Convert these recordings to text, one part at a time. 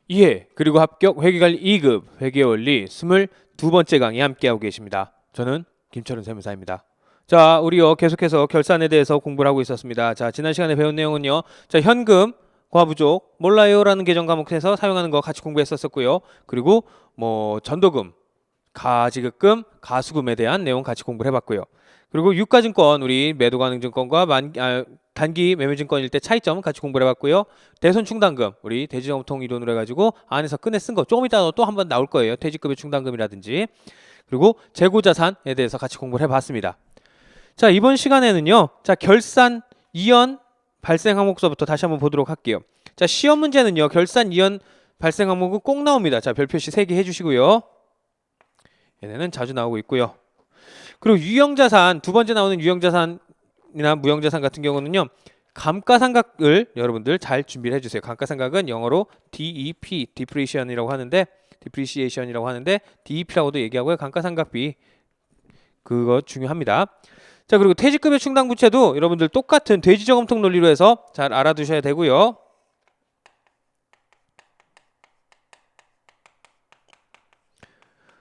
이해 그리고 합격 회계관리 2급 회계원리 22번째 강의 함께하고 계십니다. 저는 김철은 세무사입니다. 자, 우리요 계속해서 결산에 대해서 공부를 하고 있었습니다. 자, 지난 시간에 배운 내용은요. 자, 현금, 과부족, 몰라요라는 계정 과목에서 사용하는 거 같이 공부했었고요. 그리고 뭐 전도금, 가지급금, 가수금에 대한 내용 같이 공부를 해봤고요. 그리고 유가증권 우리 매도가능증권과 단기 매매증권일 때 차이점 같이 공부를 해봤고요. 대손충당금 우리 대지정통 이론으로 해가지고 안에서 끈에 쓴 거 조금 이따 또 한번 나올 거예요. 퇴직급여 충당금이라든지. 그리고 재고자산에 대해서 같이 공부를 해봤습니다. 자, 이번 시간에는요. 자, 결산 이연 발생 항목서부터 다시 한번 보도록 할게요. 자, 시험 문제는요. 결산 이연 발생 항목은 꼭 나옵니다. 자, 별표시 3개 해주시고요. 얘네는 자주 나오고 있고요. 그리고 유형자산, 두 번째 나오는 유형자산이나 무형자산 같은 경우는요. 감가상각을 여러분들 잘 준비를 해주세요. 감가상각은 영어로 DEP, Depreciation이라고 하는데 DEP라고도 얘기하고요. 감가상각비 그거 중요합니다. 자, 그리고 퇴직급여 충당부채도 여러분들 똑같은 돼지저금통 논리로 해서 잘 알아두셔야 되고요.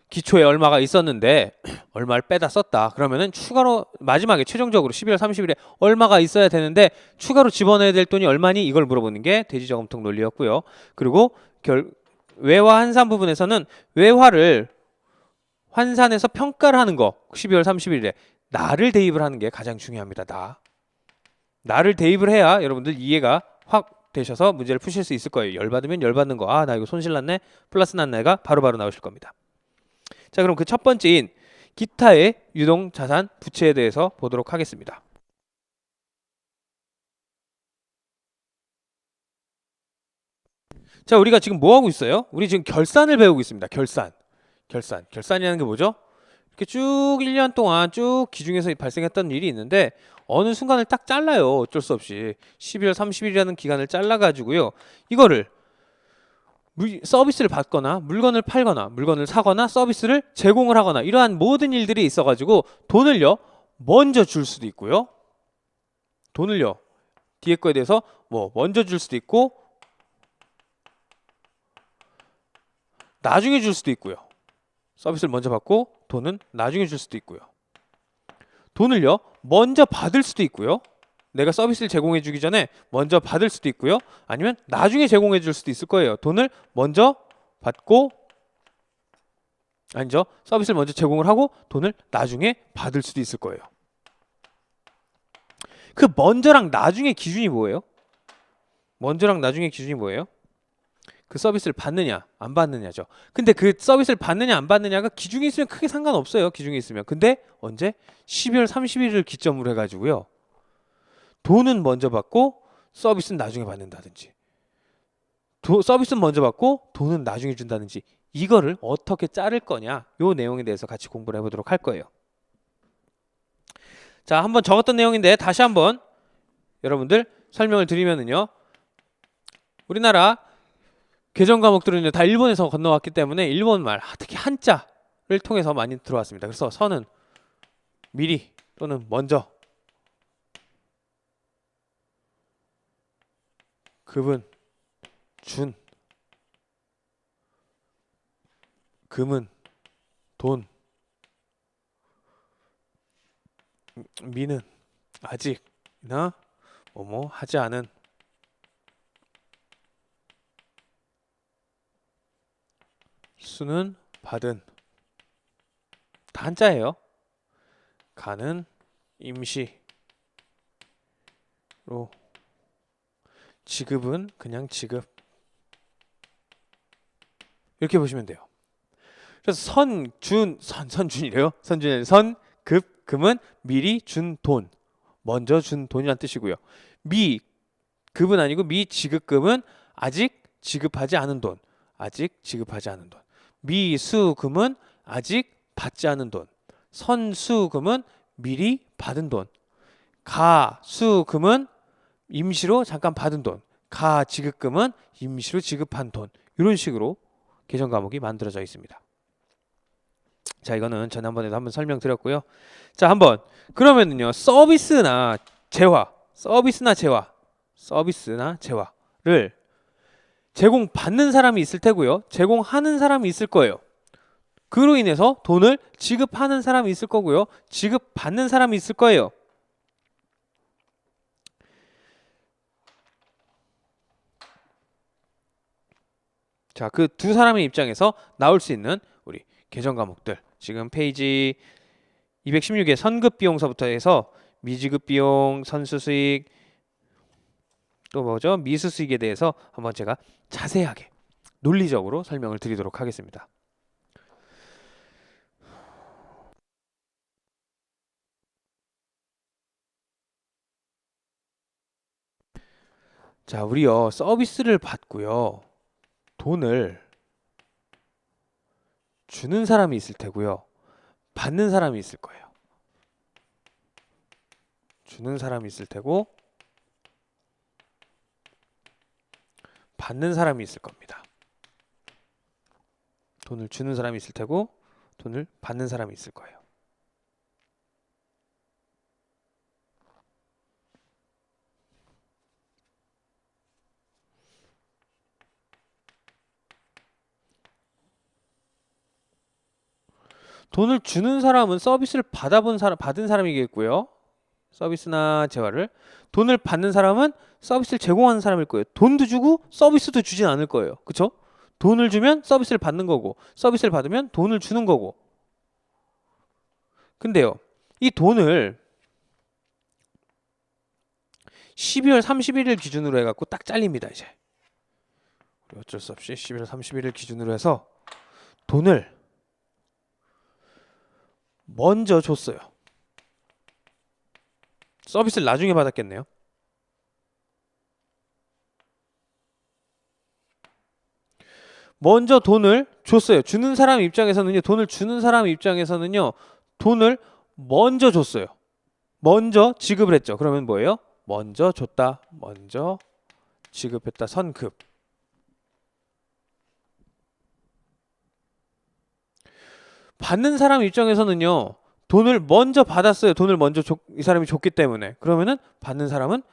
기초에 얼마가 있었는데 얼마를 빼다 썼다. 그러면은 추가로 마지막에 최종적으로 12월 30일에 얼마가 있어야 되는데 추가로 집어넣어야 될 돈이 얼마니? 이걸 물어보는 게 돼지저금통 논리였고요. 그리고 외화 환산 부분에서는 외화를 환산해서 평가를 하는 거 12월 30일에 나를 대입을 하는 게 가장 중요합니다. 나를 대입을 해야 여러분들 이해가 확 되셔서 문제를 푸실 수 있을 거예요. 열받으면 열받는 거. 아, 나 이거 손실 났네. 플러스 났네가 바로바로 나오실 겁니다. 자, 그럼 그 첫 번째인 기타의 유동자산 부채에 대해서 보도록 하겠습니다. 자, 우리가 지금 뭐 하고 있어요? 우리 지금 결산을 배우고 있습니다. 결산이라는 게 뭐죠? 이렇게 쭉 1년 동안 쭉 기중에서 발생했던 일이 있는데 어느 순간을 딱 잘라요. 어쩔 수 없이 12월 30일이라는 기간을 잘라가지고요. 이거를 서비스를 받거나 물건을 팔거나 물건을 사거나 서비스를 제공을 하거나 이러한 모든 일들이 있어가지고 돈을요 먼저 줄 수도 있고요. 돈을요 뒤에 거에 대해서 뭐 먼저 줄 수도 있고 나중에 줄 수도 있고요. 서비스를 먼저 받고 돈은 나중에 줄 수도 있고요. 돈을요 먼저 받을 수도 있고요. 내가 서비스를 제공해 주기 전에 먼저 받을 수도 있고요. 아니면 나중에 제공해 줄 수도 있을 거예요. 돈을 먼저 받고 아니죠. 서비스를 먼저 제공을 하고 돈을 나중에 받을 수도 있을 거예요. 그 먼저랑 나중에 기준이 뭐예요? 먼저랑 나중에 기준이 뭐예요? 그 서비스를 받느냐 안 받느냐죠. 근데 그 서비스를 받느냐 안 받느냐가 기중에 있으면 크게 상관없어요. 기중에 있으면. 근데 언제? 12월 30일을 기점으로 해가지고요. 돈은 먼저 받고 서비스는 나중에 받는다든지 서비스는 먼저 받고 돈은 나중에 준다든지 이거를 어떻게 자를 거냐 요 내용에 대해서 같이 공부를 해보도록 할 거예요. 자, 한번 적었던 내용인데 다시 한번 여러분들 설명을 드리면은요. 우리나라 개정 과목들은 다 일본에서 건너왔기 때문에 일본말 특히 한자를 통해서 많이 들어왔습니다. 그래서 선은 미리 또는 먼저 급은 준 금은 돈 미는 아직이나 뭐뭐 하지 않은 수는 받은 다 한자예요. 가는 임시로 지급은 그냥 지급 이렇게 보시면 돼요. 그래서 선준이래요. 급, 금은 미리 준 돈, 먼저 준 돈이란 뜻이고요. 급은 아니고 미지급금은 아직 지급하지 않은 돈, 미수금은 아직 받지 않은 돈, 선수금은 미리 받은 돈, 가수금은 임시로 잠깐 받은 돈, 가지급금은 임시로 지급한 돈. 이런 식으로 개정 과목이 만들어져 있습니다. 자, 이거는 지난번에도 한번 설명드렸고요. 자, 한번 그러면은요 서비스나 재화를 제공받는 사람이 있을 테고요. 제공하는 사람이 있을 거예요. 그로 인해서 돈을 지급하는 사람이 있을 거고요. 지급받는 사람이 있을 거예요. 자, 그 두 사람의 입장에서 나올 수 있는 우리 계정 과목들. 지금 페이지 216의 선급 비용서부터 해서 미지급 비용, 선수 수익, 또 뭐죠? 미수 수익에 대해서 한번 제가 자세하게 논리적으로 설명을 드리도록 하겠습니다. 자, 우리요 서비스를 받고요. 돈을 주는 사람이 있을 테고요. 받는 사람이 있을 거예요. 주는 사람이 있을 테고 받는 사람이 있을 겁니다. 돈을 주는 사람이 있을 테고 돈을 받는 사람이 있을 거예요. 돈을 주는 사람은 서비스를 받은 사람이겠고요. 서비스나 재화를. 돈을 받는 사람은 서비스를 제공하는 사람일 거예요. 돈도 주고 서비스도 주진 않을 거예요. 그쵸? 돈을 주면 서비스를 받는 거고 서비스를 받으면 돈을 주는 거고. 근데요, 이 돈을 12월 31일 기준으로 해갖고 딱 잘립니다. 이제 우리 어쩔 수 없이 12월 31일 기준으로 해서 돈을 먼저 줬어요. 서비스를 나중에 받았겠네요. 먼저 돈을 줬어요. 주는 사람 입장에서는요. 돈을 주는 사람 입장에서는요. 돈을 먼저 줬어요. 먼저 지급을 했죠. 그러면 뭐예요? 먼저 줬다. 먼저 지급했다. 선급. 받는 사람 입장에서는요. 돈을 먼저 받았어요. 돈을 먼저 이 사람이 줬기 때문에. 그러면은 받는 사람은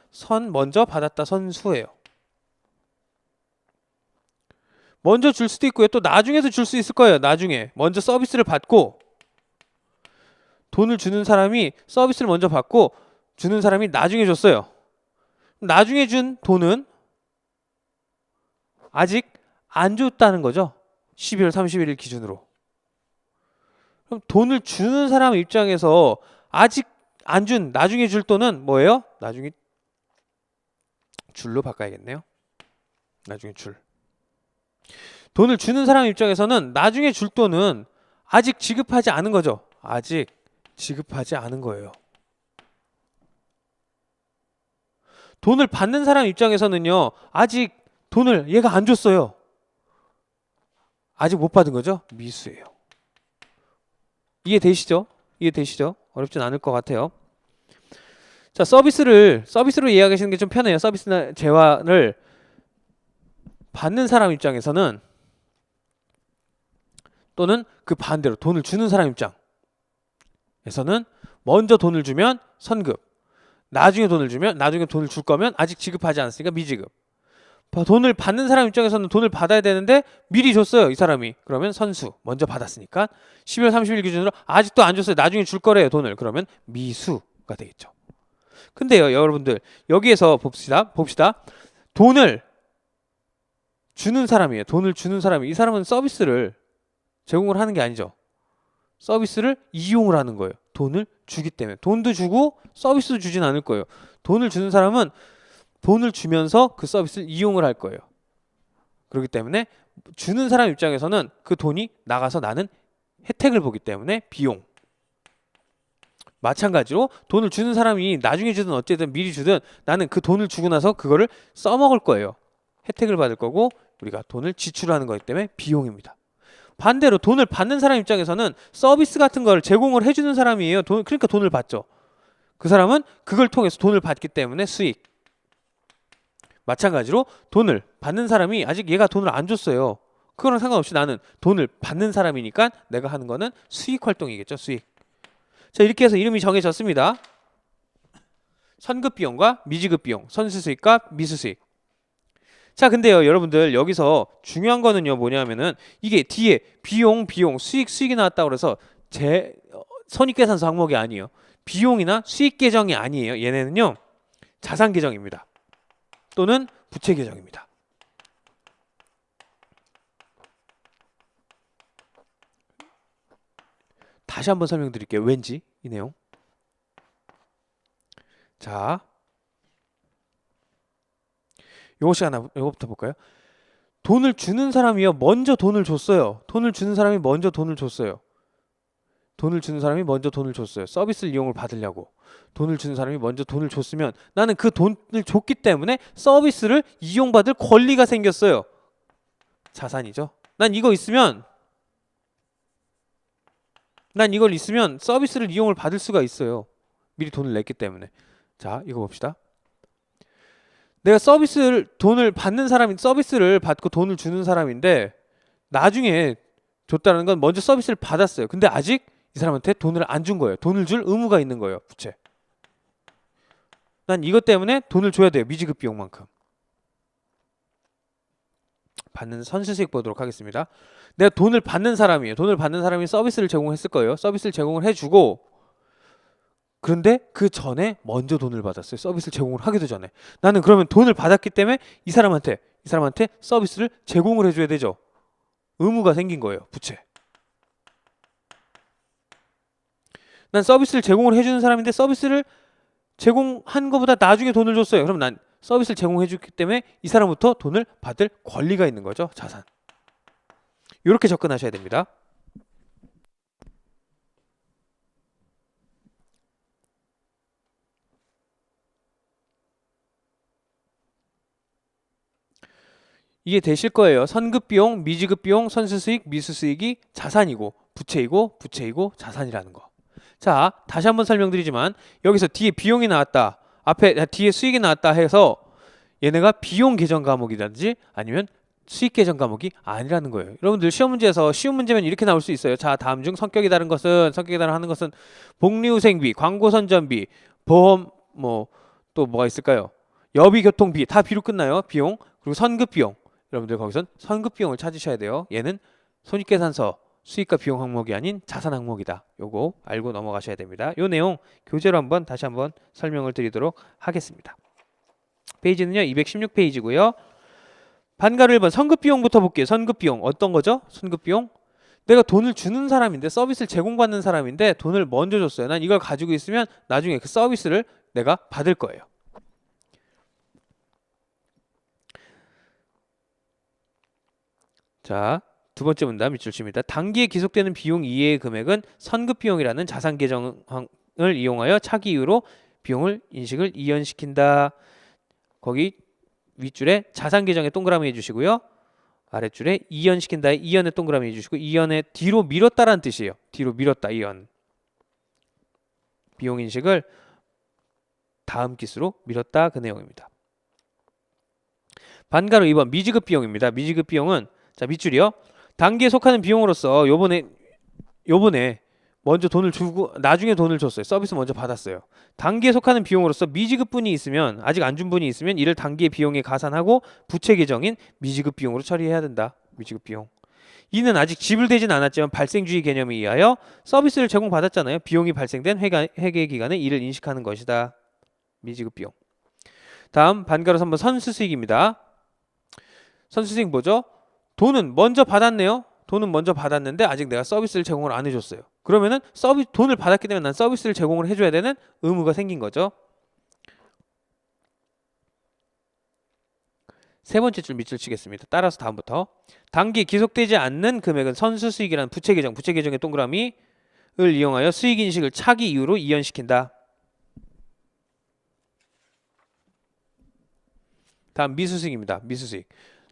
먼저 받았다. 선수예요. 먼저 줄 수도 있고요. 또 나중에도 줄 수 있을 거예요. 나중에. 먼저 서비스를 받고 돈을 주는 사람이 서비스를 먼저 받고 주는 사람이 나중에 줬어요. 나중에 준 돈은 아직 안 줬다는 거죠. 12월 31일 기준으로. 그럼 돈을 주는 사람 입장에서 아직 안 준, 나중에 줄 돈은 뭐예요? 나중에 줄로 바꿔야겠네요. 나중에 줄. 돈을 주는 사람 입장에서는 나중에 줄 돈은 아직 지급하지 않은 거죠. 아직 지급하지 않은 거예요. 돈을 받는 사람 입장에서는요. 아직 돈을 얘가 안 줬어요. 아직 못 받은 거죠. 미수예요. 이해되시죠? 이해되시죠? 어렵진 않을 것 같아요. 자, 서비스로 이해하시는 게 좀 편해요. 서비스나 재화를 받는 사람 입장에서는 또는 그 반대로 돈을 주는 사람 입장에서는 먼저 돈을 주면 선급, 나중에 돈을 줄 거면 아직 지급하지 않았으니까 미지급. 돈을 받는 사람 입장에서는 돈을 받아야 되는데 미리 줬어요. 이 사람이. 그러면 선수. 먼저 받았으니까 12월 30일 기준으로 아직도 안 줬어요. 나중에 줄 거래요. 돈을. 그러면 미수가 되겠죠. 근데요, 여러분들 여기에서 봅시다. 돈을 주는 사람이에요. 돈을 주는 사람이. 이 사람은 서비스를 제공을 하는 게 아니죠. 서비스를 이용을 하는 거예요. 돈을 주기 때문에. 돈도 주고 서비스도 주진 않을 거예요. 돈을 주는 사람은 돈을 주면서 그 서비스를 이용을 할 거예요. 그렇기 때문에 주는 사람 입장에서는 그 돈이 나가서 나는 혜택을 보기 때문에 비용. 마찬가지로 돈을 주는 사람이 나중에 주든 어쨌든 미리 주든 나는 그 돈을 주고 나서 그거를 써먹을 거예요. 혜택을 받을 거고 우리가 돈을 지출하는 거기 때문에 비용입니다. 반대로 돈을 받는 사람 입장에서는 서비스 같은 걸 제공을 해주는 사람이에요. 그러니까 돈을 받죠. 그 사람은 그걸 통해서 돈을 받기 때문에 수익. 마찬가지로 돈을 받는 사람이 아직 얘가 돈을 안 줬어요. 그거랑 상관없이 나는 돈을 받는 사람이니까 내가 하는 거는 수익 활동이겠죠. 수익. 자, 이렇게 해서 이름이 정해졌습니다. 선급 비용과 미지급 비용, 선수 수익과 미수 수익. 자, 근데요, 여러분들 여기서 중요한 거는요, 뭐냐면은 이게 뒤에 비용, 수익이 나왔다고 그래서 손익계산서 항목이 아니에요. 비용이나 수익 계정이 아니에요. 얘네는요, 자산 계정입니다. 또는 부채 계정입니다. 다시 한번 설명드릴게요. 왠지 이 내용. 자, 요거부터 볼까요? 돈을 주는 사람이요, 먼저 돈을 줬어요. 돈을 주는 사람이 먼저 돈을 줬어요. 서비스를 이용을 받으려고. 돈을 주는 사람이 먼저 돈을 줬으면 나는 그 돈을 줬기 때문에 서비스를 이용받을 권리가 생겼어요. 자산이죠. 난 이걸 있으면 서비스를 이용을 받을 수가 있어요. 미리 돈을 냈기 때문에. 자, 이거 봅시다. 내가 돈을 받는 사람인, 서비스를 받고 돈을 주는 사람인데 나중에 줬다는 건 먼저 서비스를 받았어요. 근데 아직 이 사람한테 돈을 안 준 거예요. 돈을 줄 의무가 있는 거예요. 부채. 난 이것 때문에 돈을 줘야 돼요. 미지급 비용만큼. 받는 선수수익 보도록 하겠습니다. 내가 돈을 받는 사람이에요. 돈을 받는 사람이 서비스를 제공했을 거예요. 서비스를 제공을 해주고, 그런데 그 전에 먼저 돈을 받았어요. 서비스를 제공을 하기도 전에. 나는 그러면 돈을 받았기 때문에 이 사람한테 서비스를 제공을 해줘야 되죠. 의무가 생긴 거예요. 부채. 난 서비스를 제공을 해주는 사람인데 서비스를 제공한 것보다 나중에 돈을 줬어요. 그럼 난 서비스를 제공해주기 때문에 이 사람부터 돈을 받을 권리가 있는 거죠. 자산. 이렇게 접근하셔야 됩니다. 이게 되실 거예요. 선급비용, 미지급비용, 선수수익, 미수수익이 자산이고 부채이고 자산이라는 거. 자, 다시 한번 설명드리지만 여기서 뒤에 비용이 나왔다, 뒤에 수익이 나왔다 해서 얘네가 비용 계정 과목이라든지 아니면 수익 계정 과목이 아니라는 거예요. 여러분들 시험 문제에서 쉬운 문제면 이렇게 나올 수 있어요. 자, 다음 중 성격이 다른 하는 것은 복리후생비, 광고선전비, 보험, 또 뭐가 있을까요? 여비교통비, 다 비로 끝나요. 비용. 그리고 선급비용. 여러분들 거기선 선급비용을 찾으셔야 돼요. 얘는 손익계산서 수익과 비용 항목이 아닌 자산 항목이다. 요거 알고 넘어가셔야 됩니다. 요 내용 교재로 다시 한번 설명을 드리도록 하겠습니다. 페이지는요, 216페이지고요. 반가로 1번 선급비용부터 볼게요. 선급비용 어떤 거죠? 선급비용. 내가 돈을 주는 사람인데, 서비스를 제공받는 사람인데 돈을 먼저 줬어요. 난 이걸 가지고 있으면 나중에 그 서비스를 내가 받을 거예요. 자, 두 번째 문답 밑줄 칩니다. 단기에 기속되는 비용 이외의 금액은 선급비용이라는 자산 계정을 이용하여 차기 이후로 비용을 인식을 이연시킨다. 거기 윗줄에 자산 계정에 동그라미 해주시고요. 아랫줄에 이연시킨다에 이연에 동그라미 해주시고, 이연에 뒤로 밀었다라는 뜻이에요. 뒤로 밀었다, 이연. 비용 인식을 다음 기수로 밀었다, 그 내용입니다. 반가로 2번 미지급 비용입니다. 미지급 비용은, 자, 밑줄이요. 단기에 속하는 비용으로서 요번에 먼저 돈을 주고 나중에 돈을 줬어요. 서비스 먼저 받았어요. 단기에 속하는 비용으로서 미지급 분이 있으면, 아직 안 준 분이 있으면 이를 단기의 비용에 가산하고 부채 계정인 미지급 비용으로 처리해야 된다. 미지급 비용. 이는 아직 지불되진 않았지만 발생주의 개념에 의하여 서비스를 제공받았잖아요. 비용이 발생된 회계 기간에 이를 인식하는 것이다. 미지급 비용. 다음 반가로 3번 선수수익입니다. 선수수익 뭐죠? 돈은 먼저 받았네요. 돈은 먼저 받았는데 아직 내가 서비스를 제공을 안 해줬어요. 그러면은 돈을 받았기 때문에 난 서비스를 제공을 해줘야 되는 의무가 생긴 거죠. 세 번째 줄 밑줄 치겠습니다. 따라서 다음부터 단기 기속되지 않는 금액은 선수수익이라는 부채 계정의 동그라미를 이용하여 수익 인식을 차기 이후로 이연시킨다. 다음 미수수익입니다. 미수수익.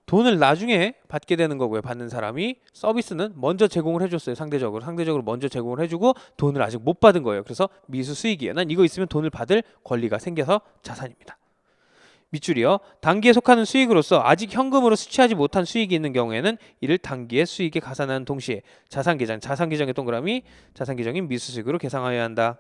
돈을 나중에 받게 되는 거고요. 받는 사람이. 서비스는 먼저 제공을 해줬어요. 상대적으로 먼저 제공을 해주고 돈을 아직 못 받은 거예요. 그래서 미수수익이에요. 난 이거 있으면 돈을 받을 권리가 생겨서 자산입니다. 밑줄이요. 단기에 속하는 수익으로서 아직 현금으로 수취하지 못한 수익이 있는 경우에는 이를 단기의 수익에 가산하는 동시에 자산 계정의 동그라미, 자산 계정인 미수수익으로 계상하여야 한다.